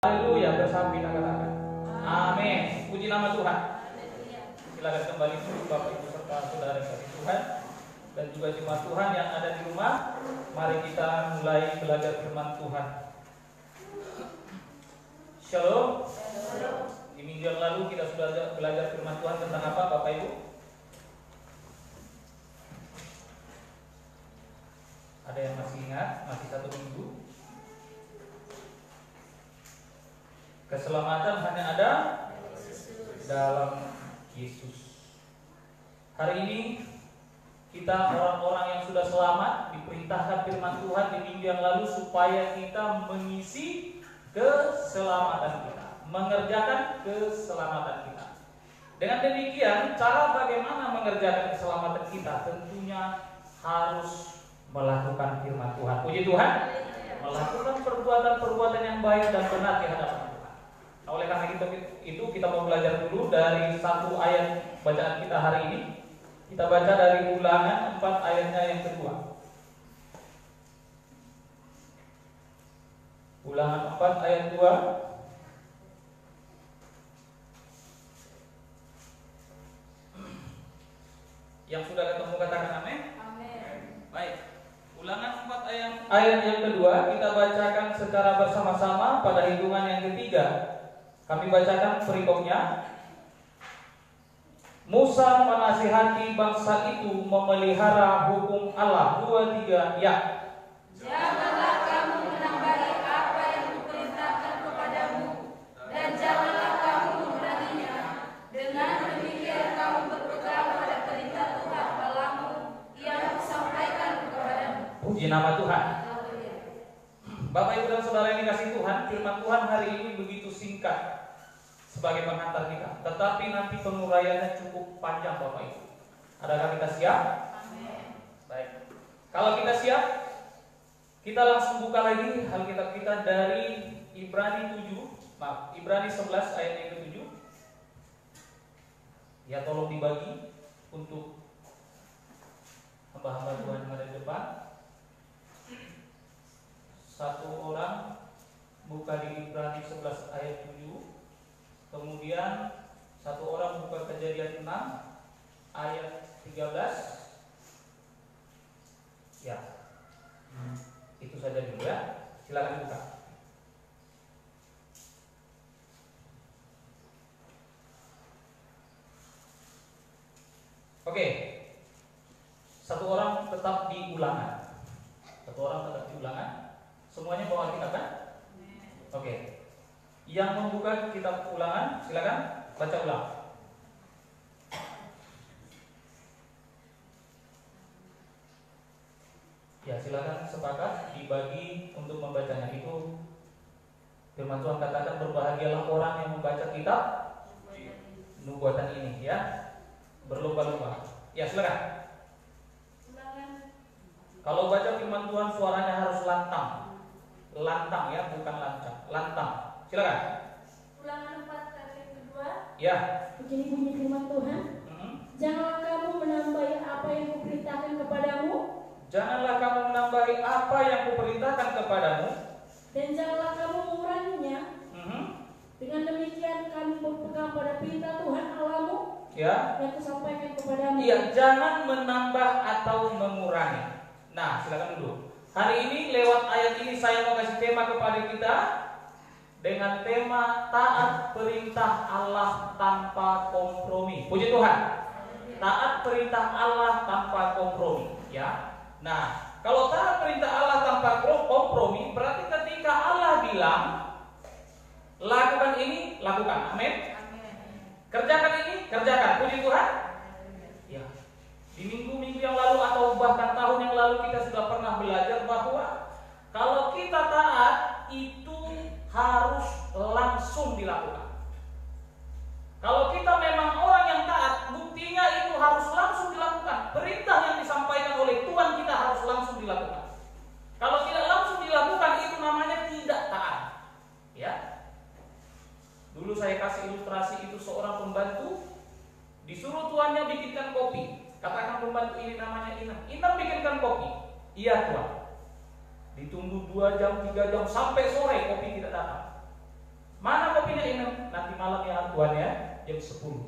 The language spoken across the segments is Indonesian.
Haleluya, bersama kita katakan amin. Puji nama Tuhan. Silakan kembali dulu Bapak Ibu serta saudara kasih Tuhan dan juga jemaat Tuhan yang ada di rumah. Mari kita mulai belajar firman Tuhan. Shalom. Di minggu yang lalu kita sudah belajar firman Tuhan tentang apa Bapak Ibu? Ada yang masih ingat? Masih satu minggu. Keselamatan hanya ada dalam Yesus. Hari ini kita orang-orang yang sudah selamat diperintahkan firman Tuhan di minggu yang lalu supaya kita mengisi keselamatan kita, mengerjakan keselamatan kita. Dengan demikian, cara bagaimana mengerjakan keselamatan kita tentunya harus melakukan firman Tuhan. Puji Tuhan. Melakukan perbuatan-perbuatan yang baik dan benar di hadapan Tuhan. Nah, oleh karena itu kita mau belajar dulu dari satu ayat bacaan kita hari ini. Kita baca dari Ulangan 4 ayatnya yang kedua. Ulangan 4 ayat 2. Yang sudah ketemu katakan amin. Amin. Baik. Ulangan 4 ayat yang kedua kita bacakan secara bersama-sama pada hitungan yang ketiga. Kami bacakan perikopnya. Musa menasihati bangsa itu memelihara hukum Allah. 2, 3, ya. Janganlah kamu menambahi apa yang kuperintahkan kepadamu, dan janganlah kamu menguranginya. Dengan demikian kamu berpegang pada perintah Tuhan Allahmu yang kusampaikan kepadamu. Puji nama Tuhan. Bapak Ibu dan Saudara yang dikasihi Tuhan, firman Tuhan hari ini begitu singkat sebagai pengantar kita, tetapi nanti penguraiannya cukup panjang Bapak Ibu. Adakah kita siap? Amin. Baik. Kalau kita siap, kita langsung buka lagi Alkitab kita dari Ibrani 11 ayat yang ke-7. Ya, tolong dibagi untuk hamba-hamba Tuhan yang ada di depan. Satu orang buka di Ibrani 11 ayat 7. Kemudian satu orang buka Kejadian 6 ayat 13. Ya. Itu saja dulu ya. Silakan buka. Oke. Satu orang tetap di Ulangan. Semuanya bawa Alkitab kan? Oke. Yang membuka kitab Ulangan, silakan baca ulang. Ya, silakan sepakat dibagi untuk membacanya. Itu firman Tuhan katakan berbahagialah orang yang membaca kitab nubuatan ini, ya. Berlomba-lomba. Ya, silakan. Kalau baca firman Tuhan suaranya harus lantang. Lantang ya, bukan lancang. Lantang. Silakan. Ulangan 4 ayat kedua. Ya. Begini bunyi firman Tuhan. Janganlah kamu menambahi apa yang kuperintahkan kepadamu. Janganlah kamu menambahi apa yang kuperintahkan kepadamu. Dan janganlah kamu menguranginya. Dengan demikian kamu berpegang pada perintah Tuhan Allahmu. Ya. Yang kusampaikan kepadamu. Iya, jangan menambah atau mengurangi. Nah, silakan dulu. Hari ini lewat ayat ini saya mau kasih tema kepada kita dengan tema taat perintah Allah tanpa kompromi. Puji Tuhan. Taat perintah Allah tanpa kompromi, ya. Nah, kalau taat perintah Allah tanpa kompromi berarti ketika Allah bilang lakukan ini, lakukan. Amin. Kerjakan ini, kerjakan. Puji Tuhan. Ya. Di minggu-minggu yang lalu atau bahkan tahun yang lalu kita sudah pernah belajar bahwa kalau kita taat itu harus langsung dilakukan. Kalau kita memang orang yang taat, buktinya itu harus langsung dilakukan. Perintah yang disampaikan oleh Tuhan kita harus langsung dilakukan. Kalau tidak langsung dilakukan itu namanya tidak taat. Ya. Dulu saya kasih ilustrasi itu seorang pembantu disuruh tuannya bikinkan kopi. Katakan pembantu ini namanya Inam. Inam bikinkan kopi. Iya Tuhan. Ditunggu 2 jam, 3 jam sampai sore kopi tidak datang. tuannya jam 10.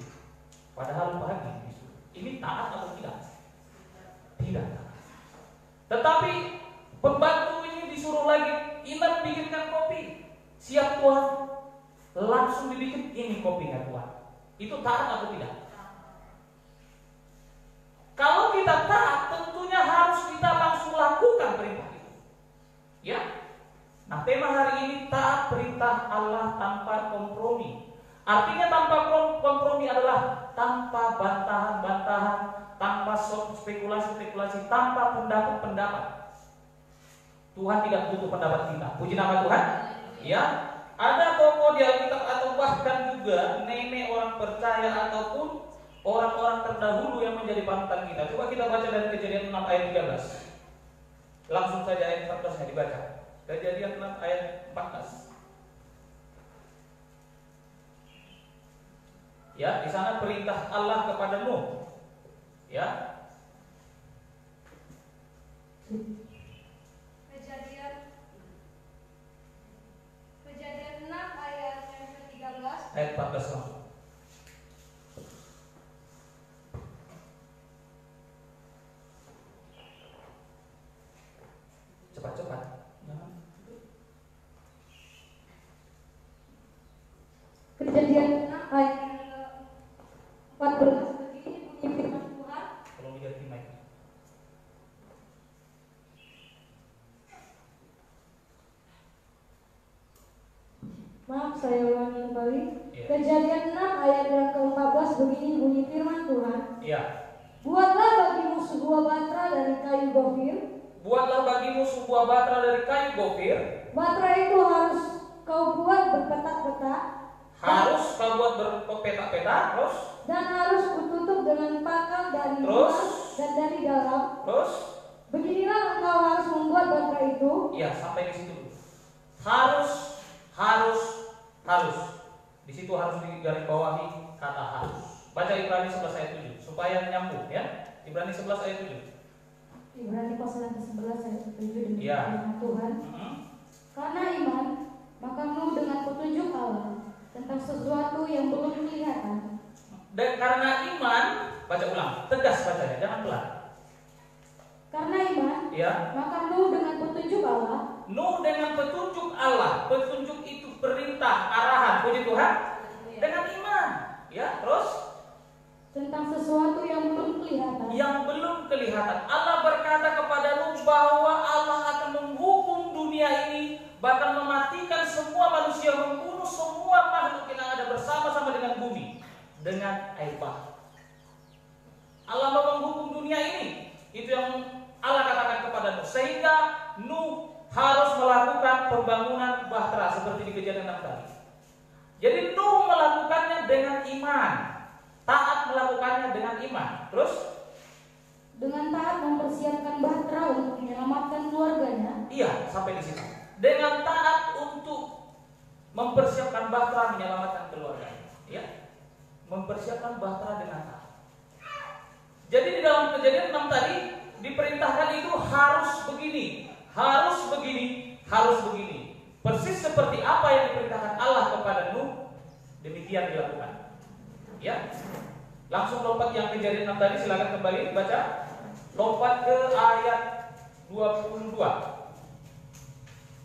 Padahal pagi disuruh. Ini taat atau tidak? Tidak. Tetapi pembantu ini disuruh lagi, Iman bikinkan kopi. Siap Tuhan. Langsung dibikin, ini kopinya Tuhan. Itu taat atau tidak? Kalau kita taat, tentunya harus kita langsung lakukan perintah itu. Ya. Nah, tema hari ini taat perintah Allah tanpa kompromi. Artinya tanpa kompromi adalah tanpa bantahan-bantahan, tanpa spekulasi-spekulasi, tanpa pendapat-pendapat. Tuhan tidak butuh pendapat kita. Puji nama Tuhan. Ya. Ada tokoh di Alkitab atau bahkan juga nenek orang percaya ataupun orang-orang terdahulu yang menjadi panutan kita. Coba kita baca dari Kejadian 6 ayat 13. Langsung saja ayat 14-nya dibaca. Kejadian 6 ayat 14. Ya, di sana perintah Allah kepada Nuh. Ya. Kejadian 6 ayat yang ke-13. Ayat 14 langsung. Cepat-cepat. Kejadian 6 ayat yang ke-14. Begini bunyi firman Tuhan. Kalau lihat di mic. Maaf, saya ulangi kembali. Iya. Kejadian 6 ayat yang ke-14 begini bunyi firman Tuhan. Iya. Buatlah bagimu sebuah batra dari kayu gofir. Buatlah bagimu sebuah batra dari kayu gofir. Batra itu harus kau buat berpetak-petak. Harus kau buat berpetak-petak, terus? Dan harus kututup dengan pakal dari Terus? luar dan dari dalam. Terus? Beginilah engkau harus membuat batra itu. Iya, sampai di situ dulu. Harus. Di situ harus digarisbawahi kata harus. Baca Ibrani 11 ayat 7 supaya nyambung ya. Ibrani 11 ayat 7. Ibrani pasal yang ke-11 ayat 7 dengan Iya. firman Tuhan. Karena iman, maka Nuh dengan petunjuk Allah tentang sesuatu yang belum kelihatan. Dan karena iman, baca ulang, tegas bacanya, jangan pelan. Karena iman, Ya. maka Nuh dengan petunjuk Allah. Nuh dengan petunjuk Allah, petunjuk itu perintah, arahan, puji Tuhan. Dengan iman, ya, terus Tentang sesuatu yang belum kelihatan. yang belum kelihatan. Allah berkata kepada Nuh bahwa Allah akan menghukum dunia ini, bahkan mematikan semua manusia, membunuh semua makhluk yang ada bersama-sama dengan bumi dengan air bah. Allah mau menghukum dunia ini. Itu yang Allah katakan kepada Nuh. Sehingga Nuh harus melakukan pembangunan bahtera seperti di Kejadian 6 tadi. Jadi Nuh melakukannya dengan iman. Taat melakukannya dengan iman. Terus Dengan taat mempersiapkan bahtera untuk menyelamatkan keluarganya. iya, sampai di situ. Dengan taat untuk mempersiapkan bahtera menyelamatkan keluarganya. Ya. Mempersiapkan bahtera dengan taat. Jadi di dalam Kejadian 6 tadi diperintahkan itu harus begini, harus begini, harus begini. Persis seperti apa yang diperintahkan Allah kepada Nuh, demikian dilakukan. Ya. Langsung lompat yang Kejadian 6 tadi, silakan kembali baca. Lompat ke ayat 22.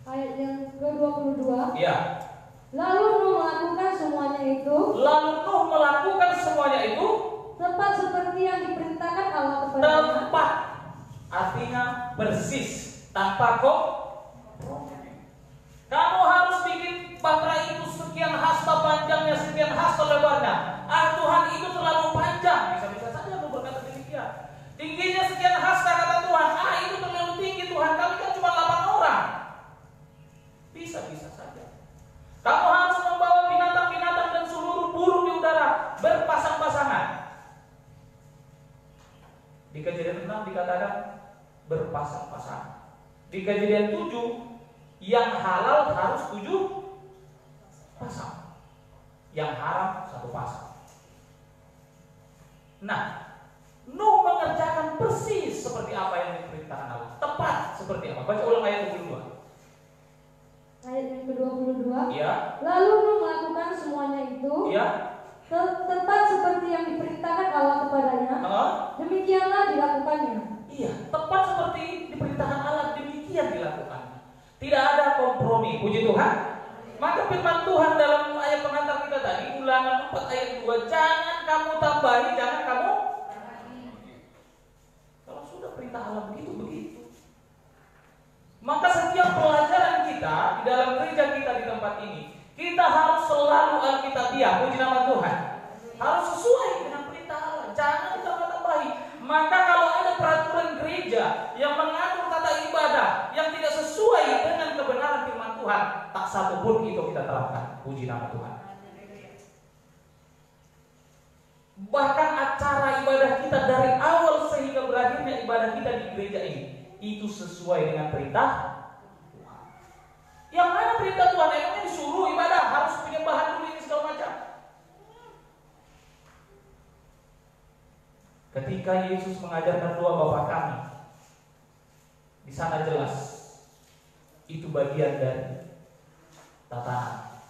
Ayat yang ke-22. Ya. Lalu Nuh melakukan semuanya itu. Lalu Nuh melakukan semuanya itu Tepat seperti yang diperintahkan Allah kepadanya. tepat. Artinya persis, tanpa kompromi. Kamu harus bikin bahtera itu sekian hasta panjangnya, sekian hasta lebarnya. Ah, Tuhan itu terlalu panjang. Bisa-bisa saja mau berkata demikian. Tingginya sekian hasta kata Tuhan. Ah, itu terlalu tinggi Tuhan. Kami kan cuma 8 orang. Bisa-bisa saja. Kamu harus membawa binatang-binatang dan seluruh burung di udara berpasang-pasangan. Di Kejadian 6 dikatakan berpasang-pasangan. Di Kejadian 7 yang halal harus 7 pasang. Yang haram 1 pasang. Nah, Nuh mengerjakan persis seperti apa yang diperintahkan Allah. Tepat seperti apa? Baca ulang ayat 22. ayat yang ke-22. Ya. Lalu Nuh melakukan semuanya itu. Ya. Tepat seperti yang diperintahkan Allah kepadanya. Demikianlah dilakukannya. Iya, tepat seperti diperintahkan Allah, demikian dilakukan. Tidak ada kompromi. Puji Tuhan. Maka firman Tuhan dalam ayat pengantar kita tadi, Ulangan 4 ayat 2, jangan kamu tambahi, jangan kamu. Kalau sudah perintah Allah begitu. Maka setiap pelajaran kita di dalam gereja kita di tempat ini, kita harus selalu Alkitabiah. Puji nama Tuhan. Harus sesuai dengan perintah Allah. Jangan ditambah-tambahi. Maka kalau ada peraturan gereja yang mengatur tata ibadah yang tidak sesuai dengan kebenaran firman Tuhan, tak satu pun itu kita terapkan. Puji nama Tuhan. Bahkan acara ibadah kita dari awal sehingga berakhirnya ibadah kita di gereja ini, itu sesuai dengan perintah Tuhan. Yang mana perintah Tuhan? Emangnya disuruh ibadah harus penyembahan dulu ini segala macam. Ketika Yesus mengajarkan doa Bapa kami, di sana jelas itu bagian dari tata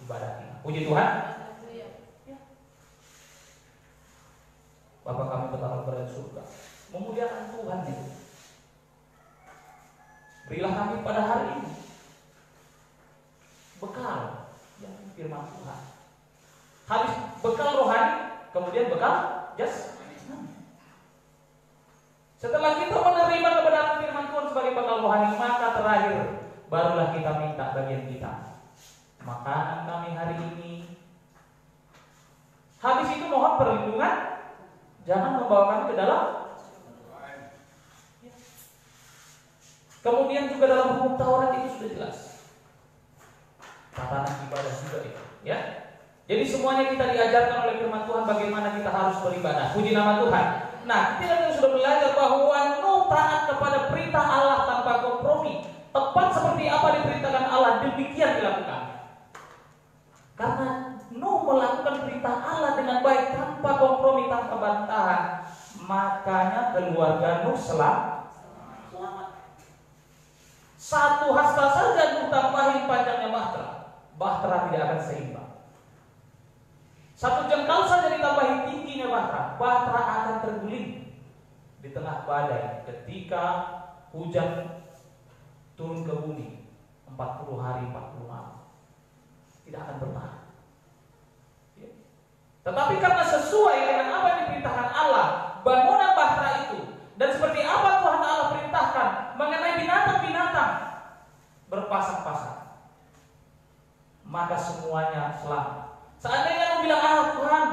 ibadah kita. Puji Tuhan. Ya. Bapa kami tetap berada di surga, memuliakan Tuhan itu. Berilah kami pada hari ini bekal yang firman Tuhan. Habis bekal rohani, kemudian bekal jasmani. Setelah kita menerima kebenaran firman Tuhan sebagai bekal rohani, maka terakhir barulah kita minta bagian kita. Makanan kami hari ini. Habis itu mohon perlindungan, jangan membawa kami ke dalam. Kemudian juga dalam hukum Taurat itu sudah jelas. Tatanan ibadah juga itu, ya. Jadi semuanya kita diajarkan oleh firman Tuhan bagaimana kita harus beribadah. Puji nama Tuhan. Nah, kita sudah belajar bahwa Nuh taat kepada perintah Allah tanpa kompromi. Tepat seperti apa diperintahkan Allah, demikian dilakukan. Karena Nuh melakukan perintah Allah dengan baik tanpa kompromi, tanpa bantahan, makanya keluarga Nuh selamat. Satu hasta saja Nuh tambahin panjangnya bahtera tidak akan seimbang. Satu jengkal saja ditambahin tingginya bahtera akan terguling di tengah badai ketika hujan turun ke bumi 40 hari 40 malam. Tidak akan bertahan. Ya. Tetapi karena sesuai dengan apa yang diperintahkan Allah, bangunan bahtera itu, dan seperti apa Tuhan Allah perintahkan mengenai binatang-binatang berpasang-pasang, maka semuanya selamat. Seandainya lu bilang, Tuhan,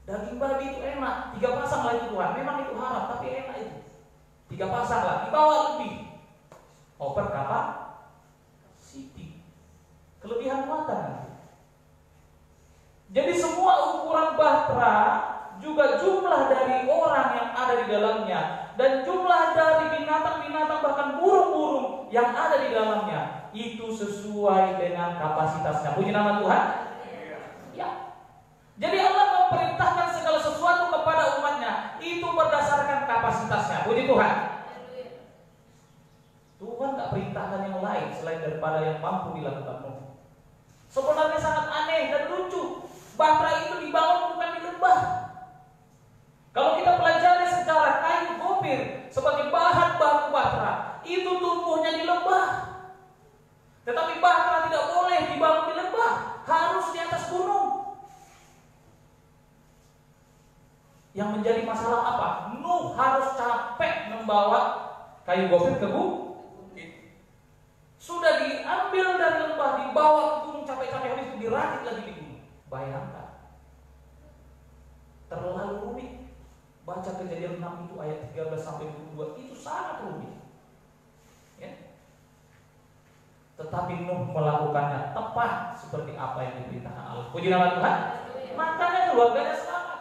daging babi itu enak, 3 pasang lah itu Tuhan. Memang itu haram, tapi enak itu. 3 pasang lah, dibawa lebih. Over capacity. Kelebihan muatan. Jadi semua ukuran bahtera juga jumlah dari orang yang ada di dalamnya, dan jumlah dari binatang-binatang bahkan burung-burung yang ada di dalamnya itu sesuai dengan kapasitasnya. Puji nama Tuhan. Ya. Jadi Allah memerintahkan segala sesuatu kepada umatnya itu berdasarkan kapasitasnya. Puji Tuhan. Tuhan tak perintahkan yang lain selain daripada yang mampu dilakukan Nuh. Sebenarnya sangat aneh dan lucu. Bahtera itu dibangun bukan di lembah. Kalau kita pelajari sejarah kayu gopir sebagai bahan baku bahtera, itu tumbuhnya di lembah. Tetapi bahtera tidak boleh dibangun di lembah, harus di atas gunung. Yang menjadi masalah apa? Nuh harus capek membawa kayu gopir ke bukit. Sudah diambil dari lembah, dibawa ke gunung capek-capek, habis itu dirakit lagi di gunung. Bayangkan, terlalu rumit. Baca Kejadian 6 itu ayat 13 sampai 22 itu sangat rumit. Ya. Tetapi Nuh melakukannya tepat seperti apa yang diperintahkan Allah. Puji nama Tuhan. Makanya keluarganya selamat.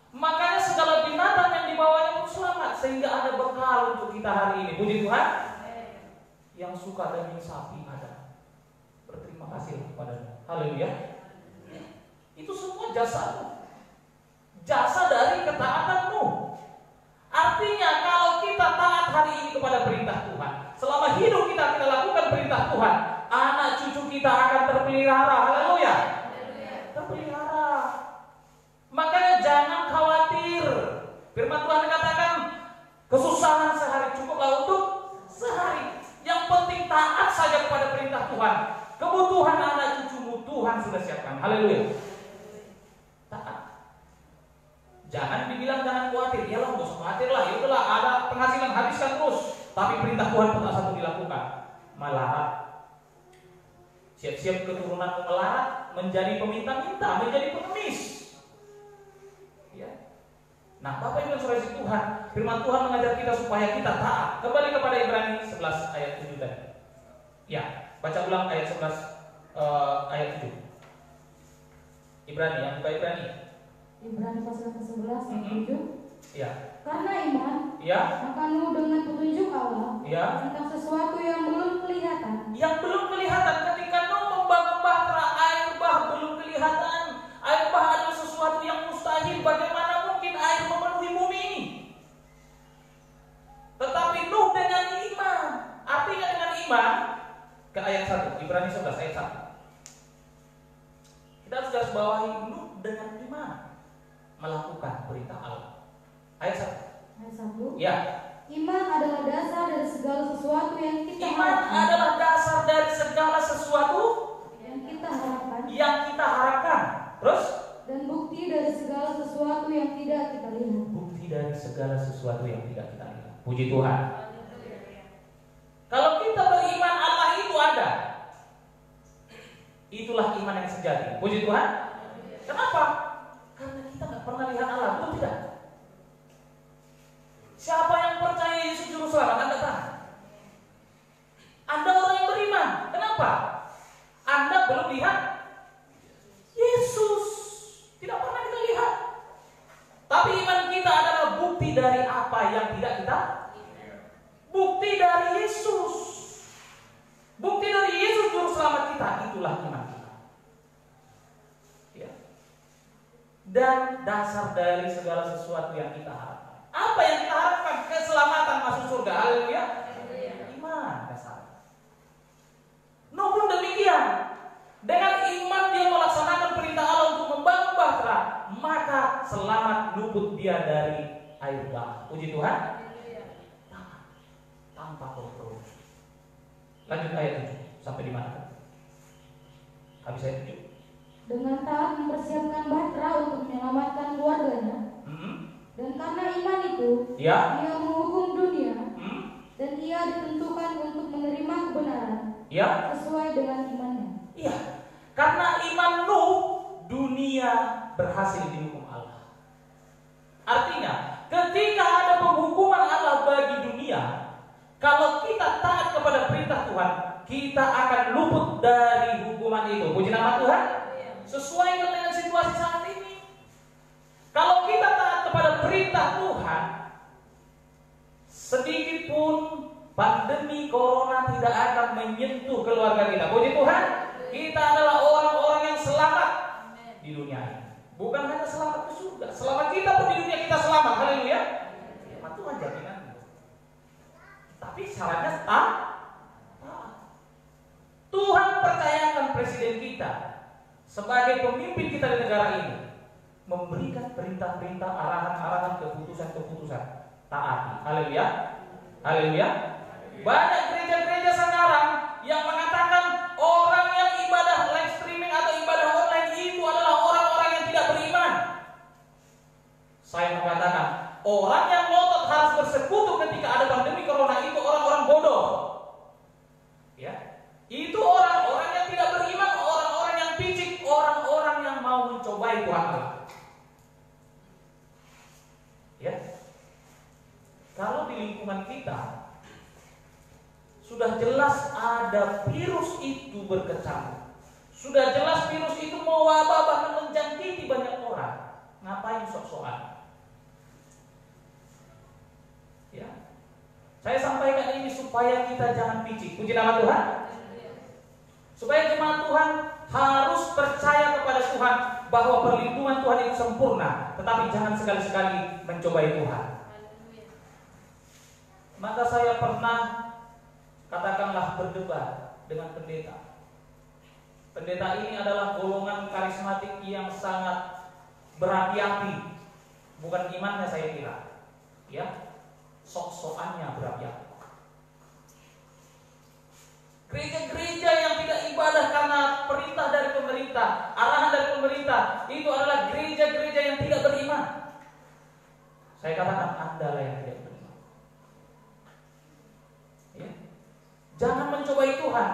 Makanya segala binatang yang dibawanya pun selamat, sehingga ada bekal untuk kita hari ini. Puji Tuhan. Yang suka daging sapi ada. Berterima kasih kepada-Nya. Haleluya. Itu semua jasa. Jasa dari ketaatan Nuh. Artinya kalau kita taat hari ini kepada perintah Tuhan, selama hidup kita lakukan perintah Tuhan, kita akan terpelihara. Haleluya. Terpelihara. Makanya jangan khawatir. Firman Tuhan katakan kesusahan sehari cukuplah untuk sehari. Yang penting taat saja kepada perintah Tuhan. Kebutuhan anak cucumu Tuhan sudah siapkan. Haleluya. Taat. Jangan dibilang jangan khawatir. Yalah, nggak usah khawatir lah. Yaudahlah, ada penghasilan habiskan terus. Tapi perintah Tuhan tetap satu dilakukan. Melarat. Siap-siap keturunanmu melarat, menjadi peminta-minta, menjadi pengemis. Ya. Nah, Bapak Ibu Saudara Tuhan, firman Tuhan mengajar kita supaya kita taat. Kembali kepada Ibrani 11 ayat 7 tadi. Ya, baca ulang ayat 11 ayat 7. Ibrani, yang buka Ibrani. Ibrani pasal ke-11 ayat 7. Ya. Karena iman, Ya. maka Nuh dengan petunjuk Allah Ya. tentang sesuatu yang belum kelihatan. Yang belum kelihatan ketika Nuh membangun bahtera, air bah belum kelihatan. Air bah adalah sesuatu yang mustahil. Bagaimana mungkin air memenuhi bumi ini? Tetapi Nuh dengan iman. Artinya dengan iman. Ke ayat 1, Ibrani 11 ayat 1. Kita harus garis bawahi Nuh dengan iman melakukan perintah Allah. Ayat 1. Ayat 1. Ya. Iman adalah dasar dari segala sesuatu yang kita Iman harapkan. adalah dasar dari segala sesuatu Yang kita harapkan. yang kita harapkan. Terus? Dan bukti dari segala sesuatu yang tidak kita lihat. Bukti dari segala sesuatu yang tidak kita lihat. Puji Tuhan. Kalau kita beriman Allah itu ada, itulah iman yang sejati. Puji Tuhan. Kenapa? Karena kita nggak pernah lihat Allah, betul tidak? Siapa yang percaya Yesus Juru Selamat? Anda tahu? Anda orang yang beriman. Kenapa? Anda belum lihat Yesus. Tidak pernah kita lihat. Tapi iman kita adalah bukti dari apa yang tidak kita. Bukti dari Yesus. Bukti dari Yesus Juru Selamat kita. Itulah iman kita. Ya. Dan dasar dari segala sesuatu yang kita harapkan. Apa yang kita harapkan? Keselamatan masuk surga. Haleluya. Iman dasar. Nuh pun demikian. Dengan iman dia melaksanakan perintah Allah untuk membangun bahtera, maka selamat luput dia dari air bah. Puji Tuhan. Tanpa kontrol. Lanjut ayat 7. Sampai di mana? Habis ayat 7. Dengan taat mempersiapkan bahtera untuk menyelamatkan keluarganya. Dan karena iman itu, Ya. ia menghukum dunia. Dan ia ditentukan untuk menerima kebenaran. Ya. Sesuai dengan imannya. Iya. Karena iman Nuh, dunia berhasil dihukum Allah. Artinya, ketika ada penghukuman Allah bagi dunia, kalau kita taat kepada perintah Tuhan, kita akan luput dari hukuman itu. Puji nama Tuhan. Sesuai dengan situasi saat ini. Kalau kita taat kepada perintah Tuhan, sedikit pun pandemi corona tidak akan menyentuh keluarga kita. Puji Tuhan. Kita adalah orang-orang yang selamat di dunia ini. Bukan hanya selamat ke surga, selamat kita pun di dunia kita selamat. Haleluya. Firman Tuhan jaminan. Tapi syaratnya taat. Tuhan percayakan presiden kita sebagai pemimpin kita di negara ini memberikan perintah-perintah, arahan-arahan, keputusan-keputusan. Taati. Haleluya. Haleluya. Banyak gereja-gereja sekarang yang mengatakan orang yang ibadah live streaming atau ibadah online itu adalah orang-orang yang tidak beriman. Saya mengatakan orang yang ngotot harus bersekutu ketika ada pandemi corona itu orang-orang bodoh. Ya, itu orang-orang yang tidak beriman, orang-orang yang picik, orang-orang yang mau mencobai Tuhan Allah. Ya, kalau di lingkungan kita sudah jelas ada virus itu berkecamuk. Sudah jelas virus itu mewabah bahkan menjangkiti banyak orang. Ngapain sok-sokan? Ya. Saya sampaikan ini supaya kita jangan picik. Puji nama Tuhan. Supaya jemaat Tuhan harus percaya kepada Tuhan bahwa perlindungan Tuhan itu sempurna, tetapi jangan sekali-sekali mencobai Tuhan. Maka saya pernah katakanlah berdebat dengan pendeta. Pendeta ini adalah golongan karismatik yang sangat berapi-api. Bukan imannya saya kira, ya, sok-sokannya berapi-api. Gereja-gereja yang tidak ibadah karena perintah dari pemerintah, arahan dari pemerintah, itu adalah gereja-gereja yang tidak beriman. Saya katakan Anda lah yang tidak beriman. Ya. Jangan mencobai Tuhan.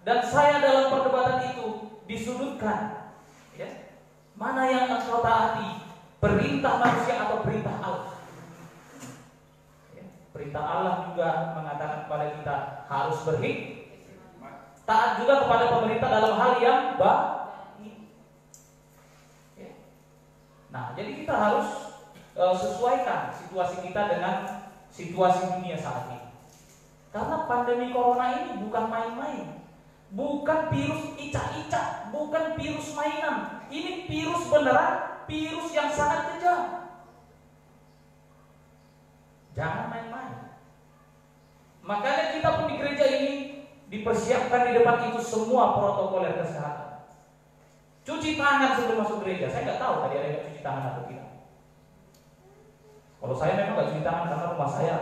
Dan saya dalam perdebatan itu disudutkan. Ya. Mana yang engkau taati? Perintah manusia atau perintah Allah? Ya. Perintah Allah juga mengatakan kepada kita harus berhikmat. Taat juga kepada pemerintah dalam hal yang baik. Ya. Nah, jadi kita harus sesuaikan situasi kita dengan situasi dunia saat ini. Karena pandemi corona ini bukan main-main. Bukan virus icak-icak, bukan virus mainan. Ini virus beneran, virus yang sangat kejam. Jangan main-main. Makanya kita pun di gereja ini dipersiapkan di depan itu semua protokoler kesehatan. Cuci tangan sebelum masuk gereja. Saya nggak tahu tadi ada yang cuci tangan atau tidak. Kalau saya memang nggak cuci tangan karena rumah saya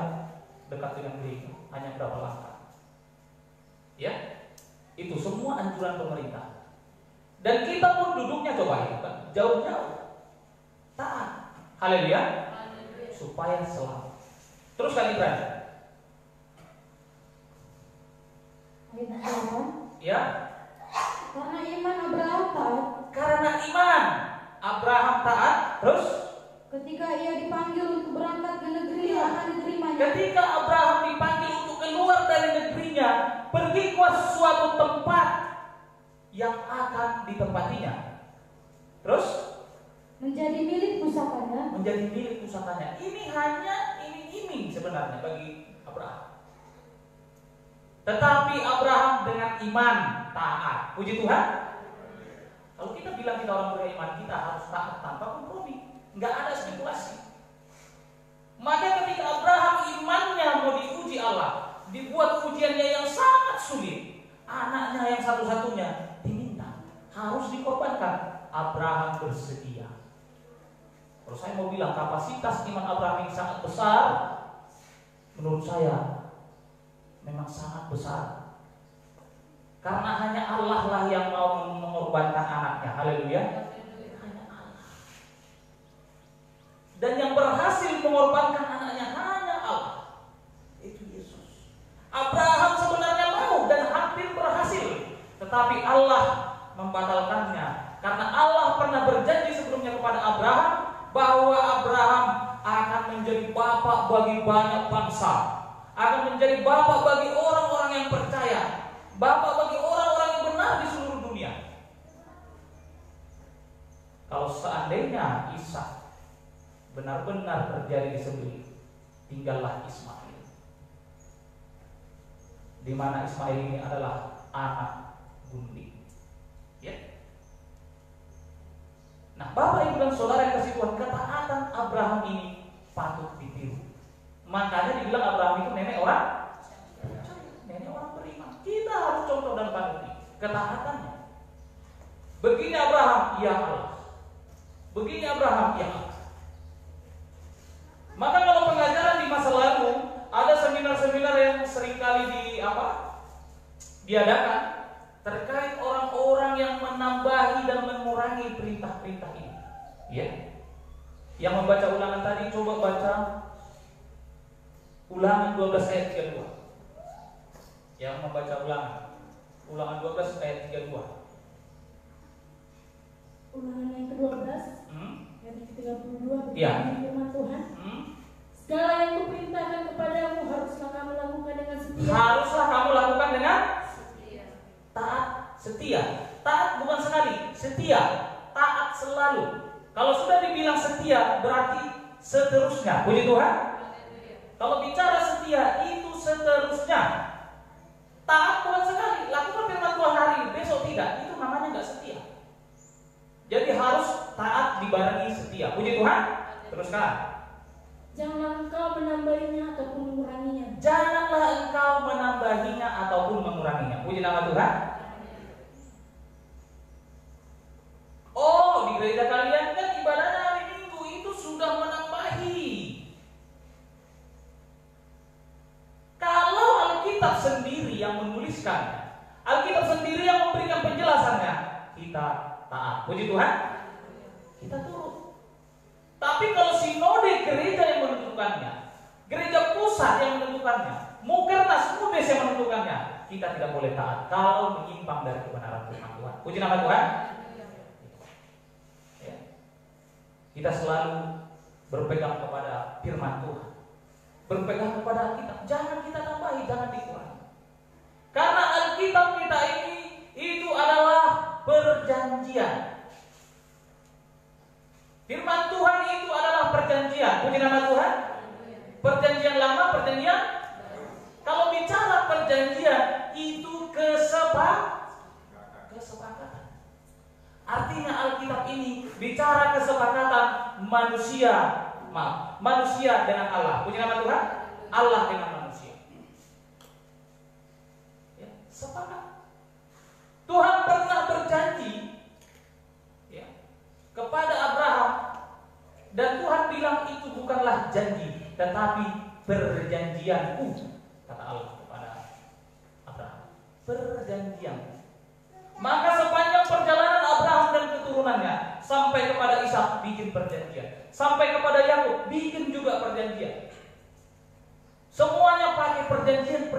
dekat dengan gereja, hanya berapa langkah. Ya, itu semua anjuran pemerintah. Dan kita pun duduknya coba itu kan jauh-jauh. Taat. Haleluya. Supaya selamat. Terus kali berani. Ya. Karena iman Abraham taat. Karena iman Abraham taat. Terus Ketika ia dipanggil untuk berangkat ke negeri yang akan diterimanya. ketika Abraham dipanggil untuk keluar dari negerinya, pergi ke suatu tempat yang akan ditempatinya. Terus Menjadi milik pusakanya. menjadi milik pusakanya. Ini hanya iming-iming sebenarnya bagi Abraham. Tetapi Abraham dengan iman taat. Puji Tuhan. Kalau kita bilang kita orang beriman, kita harus taat tanpa kompromi. Nggak ada spekulasi. Maka ketika Abraham imannya mau diuji Allah, dibuat ujiannya yang sangat sulit, anaknya yang satu-satunya diminta, harus dikorbankan. Abraham bersedia. Kalau saya mau bilang kapasitas iman Abraham yang sangat besar, menurut saya memang sangat besar. Karena hanya Allah lah yang mau mengorbankan anaknya. Haleluya. Dan yang berhasil mengorbankan anaknya hanya Allah. Itu Yesus. Abraham sebenarnya mau dan hampir berhasil, tetapi Allah membatalkannya. Karena Allah pernah berjanji sebelumnya kepada Abraham bahwa Abraham akan menjadi bapak bagi banyak bangsa, akan menjadi bapak bagi orang-orang yang percaya, bapak bagi orang-orang yang benar di seluruh dunia. Kalau seandainya Ishak benar-benar terjadi disembelih, tinggallah Ismail. Di mana Ismail ini adalah anak gunting. Ya. Nah, Bapak Ibu dan Saudara yang kasih Tuhan, ketaatan Abraham ini patut ditiru. Makanya dibilang Abraham itu nenek orang beriman. Kita harus contoh dan panuti ketaatannya. Begini Abraham, ya Allah. Begini Abraham, ya Allah. Maka kalau pengajaran di masa lalu ada seminar-seminar yang seringkali diadakan terkait orang-orang yang menambahi dan mengurangi perintah-perintah ini. Ya. Yang membaca ulangan tadi coba baca Ulangan 12 ayat 32. Yang membaca Ulangan 12 ayat 32. Ulangan yang ke-12 ayat 32 Ya. Firman Tuhan. Segala yang kuperintahkan kepadamu haruslah kamu lakukan dengan setia. Haruslah kamu lakukan dengan taat, setia. Taat bukan sekali, setia. Taat selalu. Kalau sudah dibilang setia berarti seterusnya. Puji Tuhan. Kalau bicara setia itu seterusnya. Taat bukan sekali, lakukan firman Tuhan hari ini, besok tidak. Itu namanya nggak setia. Jadi harus taat dibarengi setia. Puji Tuhan. Teruskan. Janganlah engkau menambahinya ataupun menguranginya. Janganlah engkau menambahinya ataupun menguranginya. Puji nama Tuhan. kita taat. Puji Tuhan, kita turut. Tapi kalau sinode gereja yang menentukannya, gereja pusat yang menentukannya, Mukernas Mubes yang menentukannya, kita tidak boleh taat kalau menyimpang dari kebenaran firman Tuhan. Puji nama Tuhan. Ya. Kita selalu berpegang kepada firman Tuhan, berpegang kepada Alkitab. Jangan kita tambahi, jangan dikurangi. Karena Alkitab kita ini itu adalah perjanjian. Firman Tuhan itu adalah perjanjian. Puji nama Tuhan. Perjanjian lama, perjanjian. Kalau bicara perjanjian itu kesepakatan. Artinya Alkitab ini bicara kesepakatan manusia dengan Allah. Puji nama Tuhan. Allah dengan manusia. Ya, sepakat. Tuhan pernah berjanji kepada Abraham, dan Tuhan bilang itu bukanlah janji, tetapi perjanjianku, kata Allah kepada Abraham. Perjanjian. Maka sepanjang perjalanan Abraham dan keturunannya sampai kepada Ishak bikin perjanjian, sampai kepada Yakub bikin juga perjanjian. Semuanya pakai perjanjian,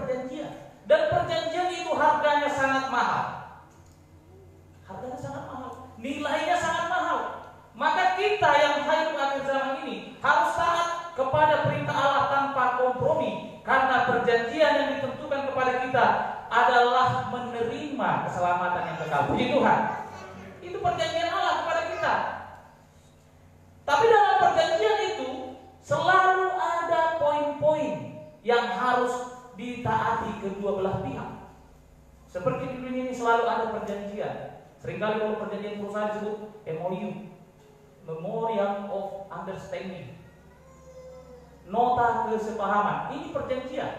dan perjanjian itu harganya sangat mahal. Harganya sangat mahal, nilainya sangat mahal. Maka kita yang hidup akhir zaman ini harus taat kepada perintah Allah tanpa kompromi, karena perjanjian yang ditentukan kepada kita adalah menerima keselamatan yang kekal. Puji Tuhan. Itu perjanjian Allah kepada kita. Tapi dalam perjanjian itu selalu ada poin-poin yang harus ditaati kedua belah pihak. Seperti di dunia ini selalu ada perjanjian. Seringkali kalau perjanjian perusahaan disebut MOU, Memorandum of Understanding, nota kesepahaman. Ini perjanjian.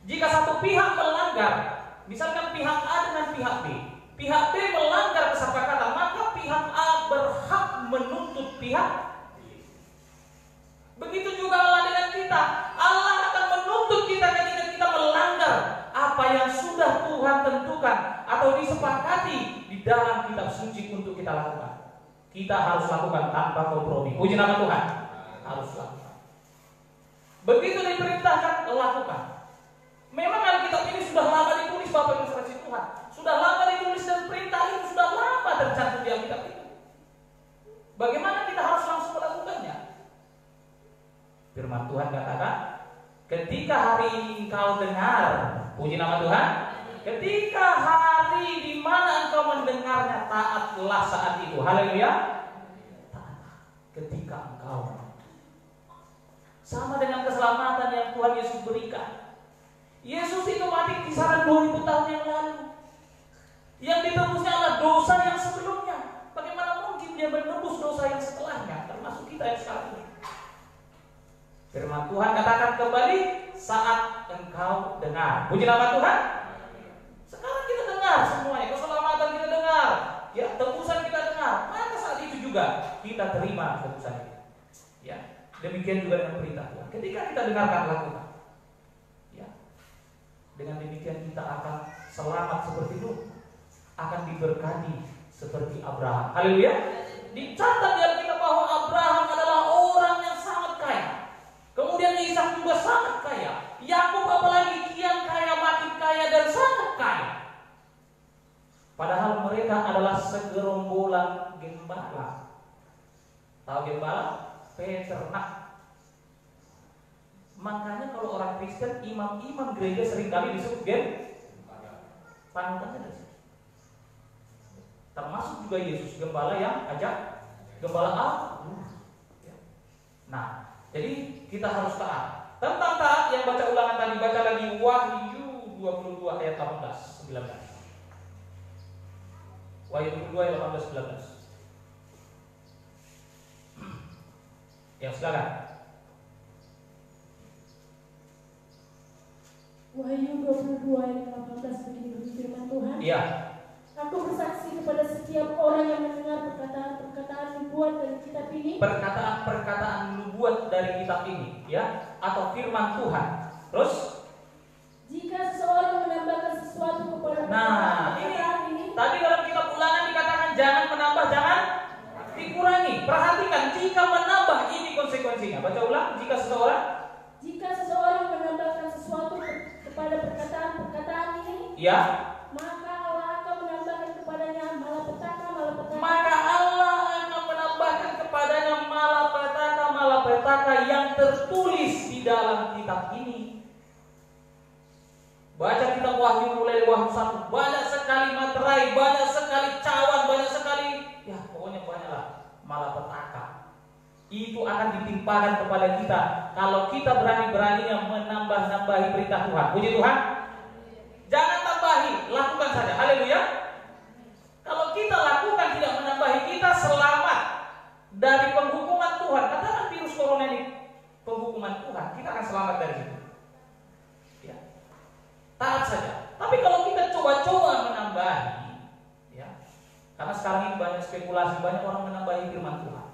Jika satu pihak melanggar, misalkan pihak A dengan pihak B, pihak B melanggar kesepakatan, maka pihak A berhak menuntut pihak B. Begitu juga Allah dengan kita. Allah akan menuntut kita ketika kita melanggar apa yang sudah Tuhan tentukan atau disepakati di dalam kitab suci untuk kita lakukan. Kita harus lakukan tanpa kompromi. Puji nama Tuhan. Harus lakukan. Begitu diperintahkan, lakukan. Memang Alkitab ini sudah lama ditulis, Bapak Ibu saudara Tuhan. Sudah lama ditulis, dan perintah itu sudah lama tercantum di Alkitab itu. Bagaimana kita harus langsung melakukannya? Firman Tuhan katakan, ketika hari ini engkau dengar, puji nama Tuhan, ketika hari di mana engkau mendengarnya, taatlah saat itu. Haleluya. Taatlah ketika engkau. Sama dengan keselamatan yang Tuhan Yesus berikan. Yesus itu mati kisaran 2000 tahun yang lalu. Yang ditebusnya adalah dosa yang sebelumnya. Bagaimana mungkin dia menebus dosa yang setelahnya, termasuk kita yang sekarang ini? Firman Tuhan katakan kembali, saat engkau dengar. Puji nama Tuhan. Sekarang kita dengar semuanya, keselamatan kita dengar, ya, tebusan kita dengar. Maka saat itu juga kita terima tebusan itu. Ya, demikian juga dengan perintah Tuhan. Ketika kita dengarkan, lakukan. Ya, dengan demikian kita akan selamat seperti Nuh, akan diberkati seperti Abraham. Haleluya. Dicatat di Alkitab bahwa Abraham adalah orang yang sangat kaya. Kemudian Ishak juga sangat kaya. Yakub apalagi kian kaya, makin kaya, dan sangat kaya. Padahal mereka adalah segerombolan gembala. Tahu gembala? Peternak. Makanya kalau orang Kristen, imam-imam gereja seringkali disebut panutannya dari situ. Termasuk juga Yesus, gembala yang ajak, gembala Allah. Nah, jadi kita harus taat. Tentang taat yang baca ulangan tadi, baca lagi Wahyu 22 ayat 18 19. Wahyu 22 ayat 18 19. Yang silakan. Wahyu 22 ayat 18 begini firman Tuhan. Iya. Aku bersaksi kepada setiap orang yang mendengar perkataan-perkataan nubuat dari kitab ini. Perkataan nubuat dari kitab ini, ya, atau firman Tuhan. Terus, jika seseorang menambahkan sesuatu kepada nah, ini tadi dalam kitab konsekuensinya. Baca ulang. Jika seseorang menambahkan sesuatu kepada perkataan ini, ya, maka Allah akan menambahkan kepadanya malapetaka. Maka Allah akan menambahkan kepadanya malapetaka yang tertulis di dalam kitab ini. Baca kitab Wahyu mulai Wahyu 1, banyak sekali materai, banyak sekali cawan, banyak sekali, ya pokoknya banyaklah malapetaka. Itu akan ditimpakan kepada kita kalau kita berani-beraninya menambah-nambahi perintah Tuhan. Puji Tuhan. Jangan tambahi, lakukan saja. Haleluya. Kalau kita lakukan tidak menambahi, kita selamat dari penghukuman Tuhan. Katakan virus corona ini penghukuman Tuhan, kita akan selamat dari situ. Ya. Taat saja. Tapi kalau kita coba-coba menambahi, ya, karena sekarang ini banyak spekulasi, banyak orang menambahi firman Tuhan.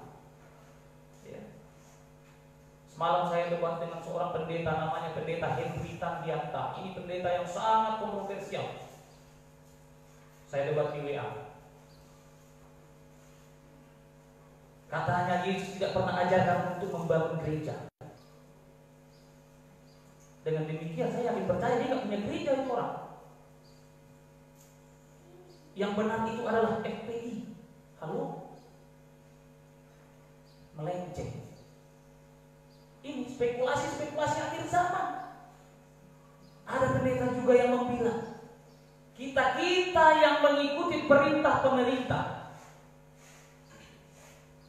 Ya. Semalam saya debat dengan seorang pendeta, namanya pendeta Henry Tandianta. Ini pendeta yang sangat kontroversial. Saya debat di WA. Katanya Yesus tidak pernah ajarkan untuk membangun gereja. Dengan demikian saya yakin percaya dia nggak punya gereja itu orang. Yang benar itu adalah FPI. Halo? Melenceng. Ini spekulasi akhir zaman. Ada pendeta juga yang membilang kita yang mengikuti perintah pemerintah,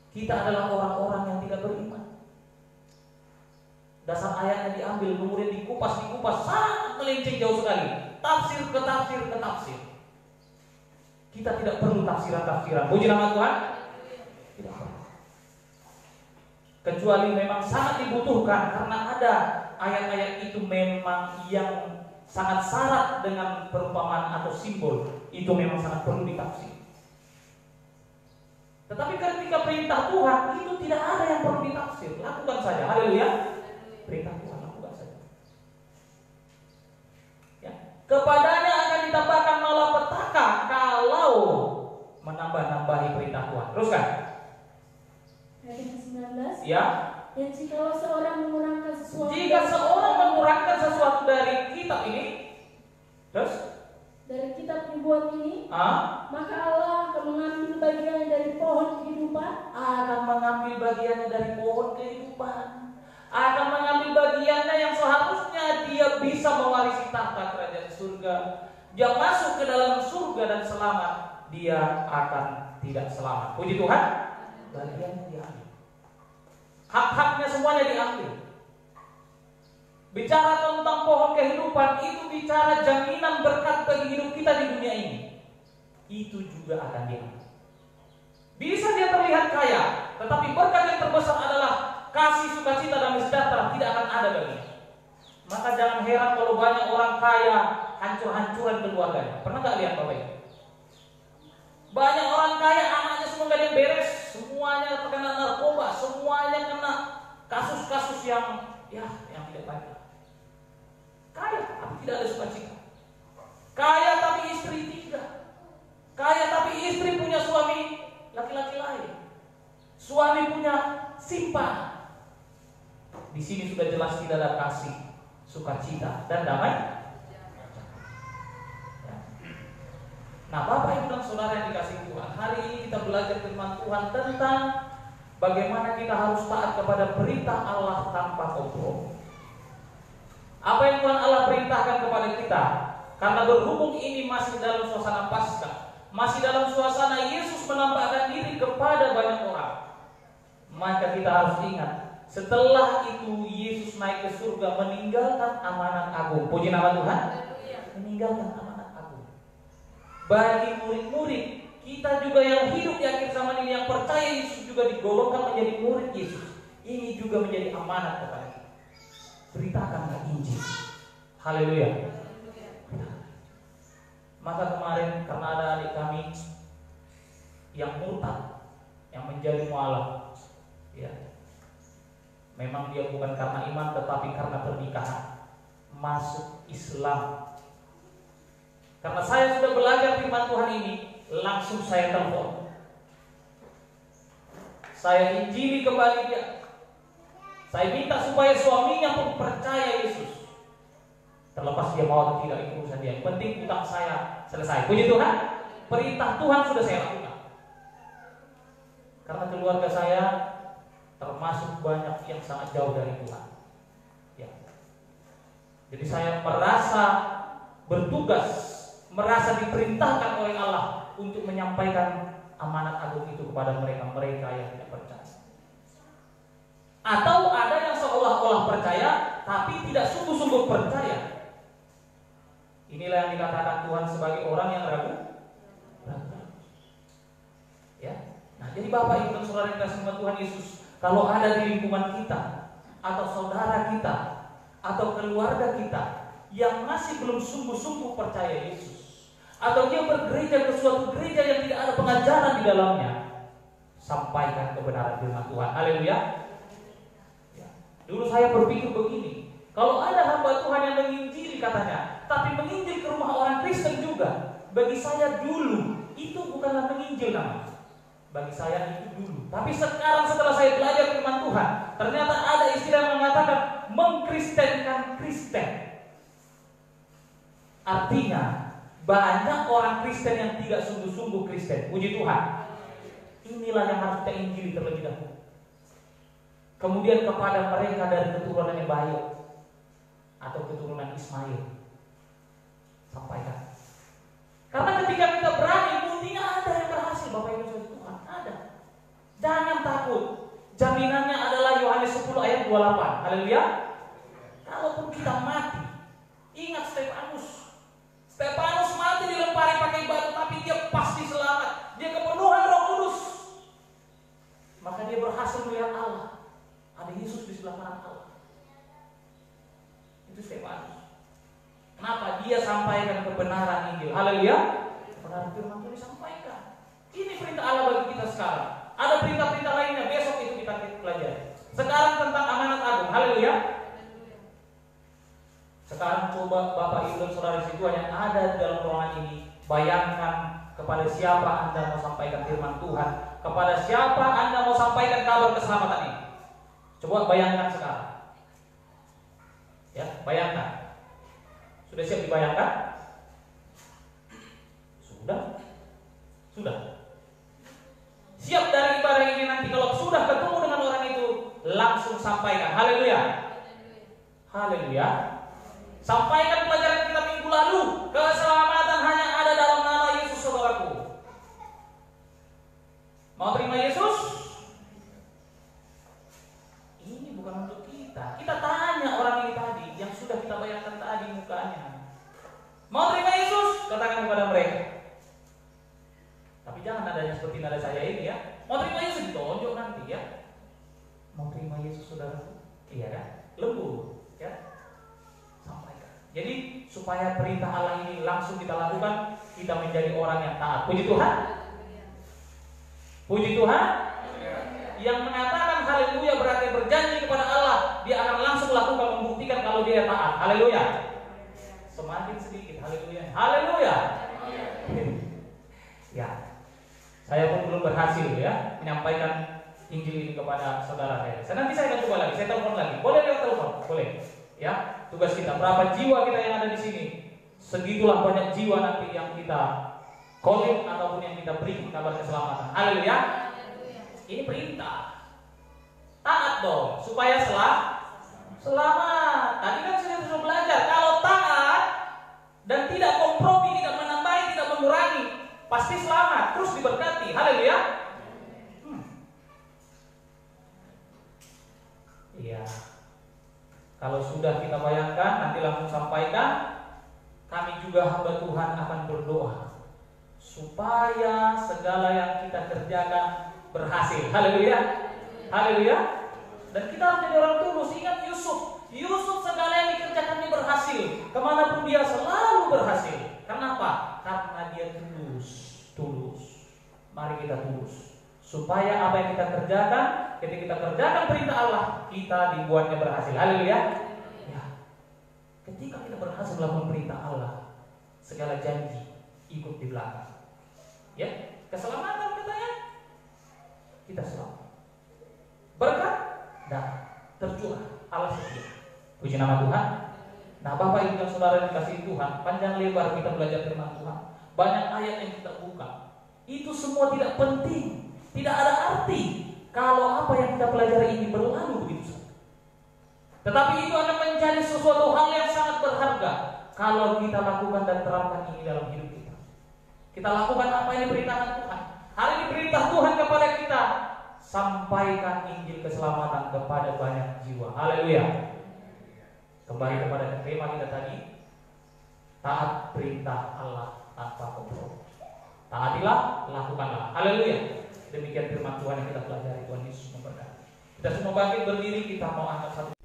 kita adalah orang-orang yang tidak beriman. Dasar ayatnya diambil, kemudian dikupas, sangat melenceng jauh sekali. Tafsir ke tafsir. Kita tidak perlu tafsiran. Puji nama Tuhan. Tidak perlu. Kecuali memang sangat dibutuhkan, karena ada ayat-ayat itu memang yang sangat syarat dengan perumpamaan atau simbol, itu memang sangat perlu ditafsir. Tetapi ketika perintah Tuhan itu tidak ada yang perlu ditafsir, lakukan saja. Haleluya. Perintah Tuhan lakukan saja. Ya. Kepadanya akan ditambahkan malapetaka kalau menambah-nambahi perintah Tuhan. Teruskan. Ayat 19. Ya. Dan jika seorang mengurangkan sesuatu dari kitab ini, terus dari kitab nubuat ini, maka Allah akan mengambil bagiannya dari pohon kehidupan, akan mengambil bagiannya yang seharusnya dia bisa mewarisi tahta kerajaan surga. Dia masuk ke dalam surga dan selamat, dia akan tidak selamat. Puji Tuhan. Bagiannya diambil, hak-haknya semuanya diambil. Bicara tentang pohon kehidupan, itu bicara jaminan berkat bagi hidup kita di dunia ini. Itu juga akan diambil. Bisa dia terlihat kaya, tetapi berkat yang terbesar adalah kasih, sukacita, damai sejahtera tidak akan ada baginya. Maka jangan heran kalau banyak orang kaya hancur-hancuran keluarganya. Pernah nggak lihat Bapak Ibu? Banyak orang kaya anaknya semua nggak ada yang beres, semuanya terkena narkoba, semuanya kena kasus-kasus yang tidak baik. Kaya tapi tidak ada sukacita. Kaya tapi istri tidak. Kaya tapi istri punya suami laki-laki lain. Suami punya simpan. Di sini sudah jelas tidak ada kasih, sukacita dan damai. Nah, Bapak Ibu dan Saudara yang dikasihi Tuhan, hari ini kita belajar firman Tuhan tentang bagaimana kita harus taat kepada perintah Allah tanpa kompromi. Apa yang Tuhan Allah perintahkan kepada kita? Karena berhubung ini masih dalam suasana Paskah, masih dalam suasana Yesus menampakkan diri kepada banyak orang, maka kita harus ingat, setelah itu Yesus naik ke surga meninggalkan amanat agung. Puji nama Tuhan. Meninggalkan amanat agung bagi murid-murid kita juga yang hidup di akhir zaman ini, yang percaya Yesus juga digolongkan menjadi murid Yesus. Ini juga menjadi amanat kepada kita. Beritakanlah Injil. Haleluya. Maka kemarin karena ada adik kami yang murtad, yang menjadi mualaf, ya, memang dia bukan karena iman tetapi karena pernikahan, masuk Islam. Karena saya sudah belajar firman Tuhan ini, langsung saya telepon, saya injili kembali dia. Saya minta supaya suaminya pun percaya Yesus. Terlepas dia mau atau tidak, itu urusan dia. Yang penting utang saya selesai. Puji Tuhan, perintah Tuhan sudah saya lakukan. Karena keluarga saya termasuk banyak yang sangat jauh dari Tuhan. Ya. Jadi saya merasa bertugas, merasa diperintahkan oleh Allah untuk menyampaikan amanat agung itu kepada mereka yang tidak percaya. Atau ada yang seolah-olah percaya tapi tidak sungguh-sungguh percaya. Inilah yang dikatakan Tuhan sebagai orang yang ragu. Ya. Nah, jadi Bapak Ibu dan Saudara yang dikasihi Tuhan Yesus, kalau ada di lingkungan kita atau saudara kita atau keluarga kita yang masih belum sungguh-sungguh percaya Yesus, atau dia bergereja ke suatu gereja yang tidak ada pengajaran di dalamnya, sampaikan kebenaran firman Tuhan. Haleluya. Ya. Dulu saya berpikir begini, kalau ada hamba Tuhan yang menginjili katanya, tapi menginjil ke rumah orang Kristen juga, bagi saya dulu itu bukanlah menginjil namanya. Bagi saya itu dulu. Tapi sekarang setelah saya belajar firman Tuhan, ternyata ada istilah yang mengatakan mengkristenkan Kristen. Artinya banyak orang Kristen yang tidak sungguh-sungguh Kristen. Puji Tuhan. Inilah yang harus kita injili terlebih dahulu. Kemudian kepada mereka dari keturunan yang baik atau keturunan Ismail, sampaikan. Karena ketika kita berani, buktinya ada yang berhasil. Bapak Ibu saudara Tuhan, ada. Jangan takut. Jaminannya adalah Yohanes 10 ayat 28. Haleluya. Kalaupun kita mati, ingat Stefanus. Stefanus mati dilempari pakai batu, tapi dia pasti selamat. Dia kepenuhan Roh Kudus. Maka dia berhasil melihat Allah. Ada Yesus di sebelah kanan Allah. Itu Stefanus. Kenapa? Dia sampaikan kebenaran Injil. Haleluya. Kebenaran firman Tuhan disampaikan. Ini perintah Allah bagi kita sekarang. Ada perintah-perintah lainnya, besok itu kita pelajari. Sekarang tentang amanat agung. Haleluya. Sekarang coba Bapak Ibu dan Saudara Tuhan yang ada di dalam ruangan ini, bayangkan kepada siapa Anda mau sampaikan firman Tuhan, kepada siapa Anda mau sampaikan kabar keselamatan ini. Coba bayangkan sekarang. Ya, bayangkan. Sudah siap dibayangkan? Sudah? Sudah. Siap dari ibadah ini nanti kalau sudah ketemu dengan orang itu, langsung sampaikan. Haleluya. Haleluya. Sampaikan pelajaran kita minggu lalu. Keselamatan hanya ada dalam nama Yesus, saudaraku. Mau terima Yesus? Ini bukan untuk kita. Kita tanya orang ini tadi yang sudah kita bayangkan tadi mukanya. Mau terima Yesus? Katakan kepada mereka. Tapi jangan nadanya seperti nada saya ini ya. Mau terima Yesus? Ditonjok nanti ya. Mau terima Yesus saudaraku? Iya kan? Lembut ya. Sampaikan. Jadi supaya perintah Allah ini langsung kita lakukan, kita menjadi orang yang taat. Puji Tuhan. Puji Tuhan. Yang mengatakan haleluya berarti berjanji kepada Allah, dia akan langsung lakukan, membuktikan kalau dia taat. Haleluya. Semakin sedikit haleluya. Haleluya. Ya. Saya pun belum berhasil ya menyampaikan Injil ini kepada saudara saya. Nanti saya akan coba lagi, saya telepon lagi. Boleh lewat telepon? Boleh. Ya, tugas kita. Berapa jiwa kita yang ada di sini? Segitulah banyak jiwa nanti yang kita call ataupun yang kita beri kabar keselamatan. Haleluya. Ini perintah. Taat dong, supaya selamat. Tadi kan sudah belajar, kalau taat dan tidak kompromi, tidak menambahi, tidak mengurangi, pasti selamat, terus diberkati. Haleluya. Iya. Kalau sudah kita bayangkan, nanti langsung sampaikan. Kami juga hamba Tuhan akan berdoa supaya segala yang kita kerjakan berhasil. Haleluya. Haleluya. Dan kita harus jadi orang tulus. Ingat Yusuf segala yang dikerjakannya berhasil. Kemanapun dia selalu berhasil. Kenapa? Karena dia tulus. Mari kita tulus. Supaya apa yang kita kerjakan, ketika kita kerjakan perintah Allah, kita dibuatnya berhasil. Haleluya. Ya. Ketika kita berhasil melakukan perintah Allah, segala janji ikut di belakang. Ya, keselamatan katanya kita selamat. Berkat dan terjual Puji nama Tuhan. Nah, Bapak Ibu dan Saudara yang dikasihi Tuhan, panjang lebar kita belajar firman Tuhan. Banyak ayat yang kita buka. Itu semua tidak penting, tidak ada arti kalau apa yang kita pelajari ini berlalu begitu saja. Tetapi itu akan menjadi sesuatu hal yang sangat berharga kalau kita lakukan dan terapkan ini dalam hidup kita. Kita lakukan apa yang diperintahkan Tuhan. Hari ini perintah Tuhan kepada kita, sampaikan Injil keselamatan kepada banyak jiwa. Haleluya. Kembali kepada tema kita tadi, taat perintah Allah tanpa kompromi. Taatilah, lakukanlah. Haleluya. Demikian firman Tuhan yang kita pelajari. Tuhan Yesus memberkati. Kita semua bangkit berdiri, kita mau angkat satu